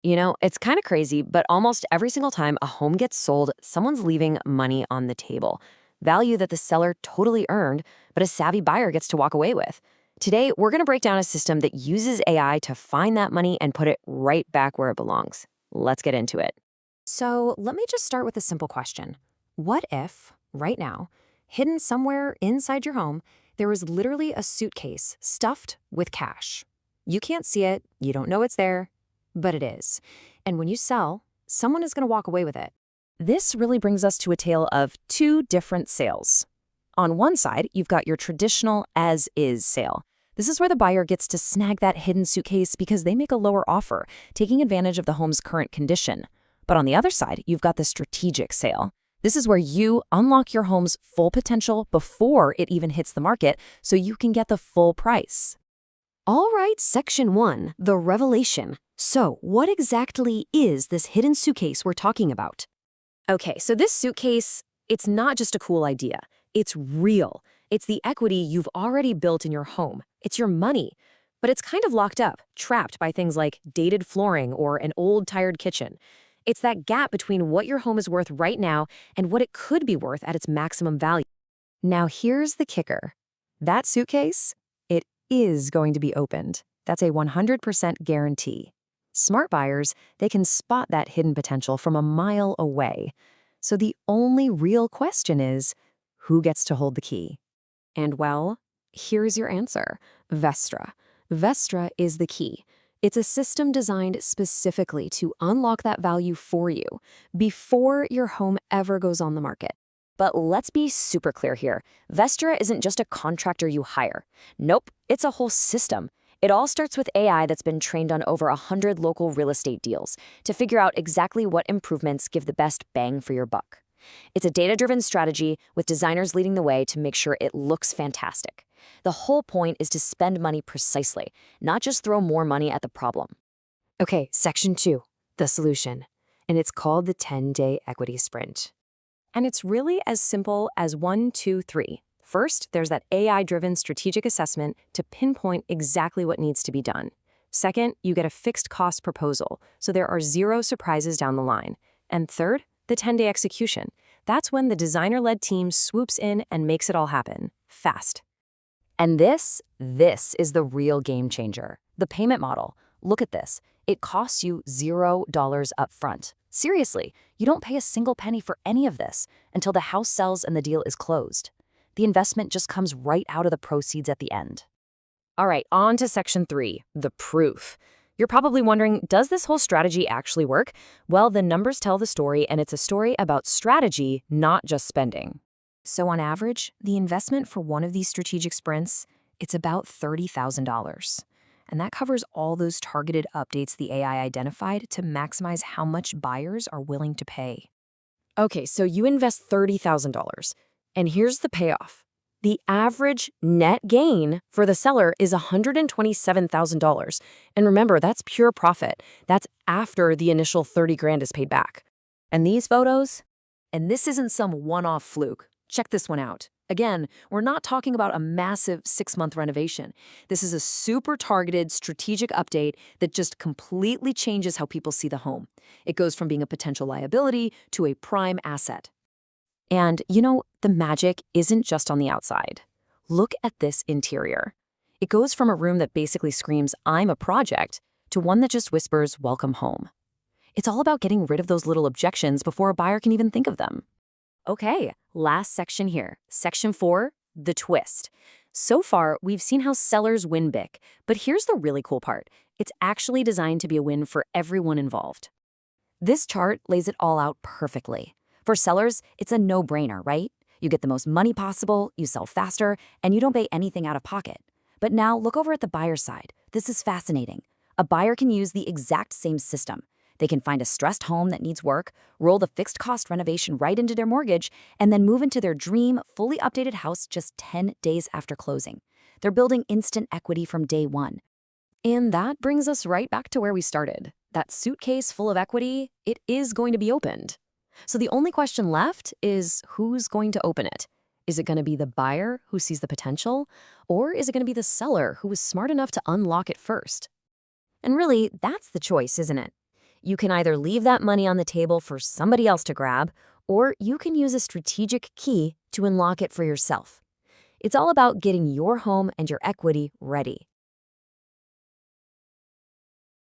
It's kind of crazy, but almost every single time a home gets sold, someone's leaving money on the table. Value that the seller totally earned, but a savvy buyer gets to walk away with. Today, we're going to break down a system that uses AI to find that money and put it right back where it belongs. Let's get into it. So, let me just start with a simple question. What if, right now, hidden somewhere inside your home, there was literally a suitcase stuffed with cash? You can't see it, you don't know it's there, but it is. And when you sell, someone is going to walk away with it. This really brings us to a tale of two different sales. On one side, you've got your traditional as-is sale. This is where the buyer gets to snag that hidden suitcase because they make a lower offer, taking advantage of the home's current condition. But on the other side, you've got the strategic sale. This is where you unlock your home's full potential before it even hits the market so you can get the full price. All right, Section 1, the revelation. So, what exactly is this hidden suitcase we're talking about? Okay, so this suitcase, it's not just a cool idea. It's real. It's the equity you've already built in your home. It's your money. But it's kind of locked up, trapped by things like dated flooring or an old, tired kitchen. It's that gap between what your home is worth right now and what it could be worth at its maximum value. Now, here's the kicker. That suitcase, it is going to be opened. That's a 100% guarantee. Smart buyers, they can spot that hidden potential from a mile away. So the only real question is, who gets to hold the key? And well, here's your answer. Vestra. Vestra is the key. It's a system designed specifically to unlock that value for you before your home ever goes on the market. But let's be super clear here. Vestra isn't just a contractor you hire. Nope, it's a whole system. It all starts with AI that's been trained on over 100 local real estate deals to figure out exactly what improvements give the best bang for your buck. It's a data-driven strategy with designers leading the way to make sure it looks fantastic. The whole point is to spend money precisely, not just throw more money at the problem. Okay, Section 2, the solution. And it's called the 10-day equity sprint. And it's really as simple as 1, 2, 3. First, there's that AI-driven strategic assessment to pinpoint exactly what needs to be done. Second, you get a fixed cost proposal, so there are zero surprises down the line. And third, the 10-day execution. That's when the designer-led team swoops in and makes it all happen, fast. And this is the real game changer. The payment model. Look at this. It costs you $0 up front. Seriously, you don't pay a single penny for any of this until the house sells and the deal is closed. The investment just comes right out of the proceeds at the end. All right, on to Section 3, the proof. You're probably wondering, does this whole strategy actually work? Well, the numbers tell the story, and it's a story about strategy, not just spending. So on average, the investment for one of these strategic sprints, it's about $30,000. And that covers all those targeted updates the AI identified to maximize how much buyers are willing to pay. Okay, so you invest $30,000. And here's the payoff. The average net gain for the seller is $127,000. And remember, that's pure profit. That's after the initial 30 grand is paid back. And these photos? And this isn't some one-off fluke. Check this one out. Again, we're not talking about a massive 6-month renovation. This is a super targeted strategic update that just completely changes how people see the home. It goes from being a potential liability to a prime asset. And, the magic isn't just on the outside. Look at this interior. It goes from a room that basically screams, "I'm a project," to one that just whispers, "Welcome home." It's all about getting rid of those little objections before a buyer can even think of them. Okay, last section here. Section 4, the twist. So far, we've seen how sellers win big, but here's the really cool part. It's actually designed to be a win for everyone involved. This chart lays it all out perfectly. For sellers, it's a no-brainer, right? You get the most money possible, you sell faster, and you don't pay anything out of pocket. But now look over at the buyer's side. This is fascinating. A buyer can use the exact same system. They can find a stressed home that needs work, roll the fixed cost renovation right into their mortgage, and then move into their dream, fully updated house just 10 days after closing. They're building instant equity from day one. And that brings us right back to where we started. That suitcase full of equity, it is going to be opened. So the only question left is who's going to open it? Is it going to be the buyer who sees the potential? Or is it going to be the seller who was smart enough to unlock it first? And really, that's the choice, isn't it? You can either leave that money on the table for somebody else to grab, or you can use a strategic key to unlock it for yourself. It's all about getting your home and your equity ready.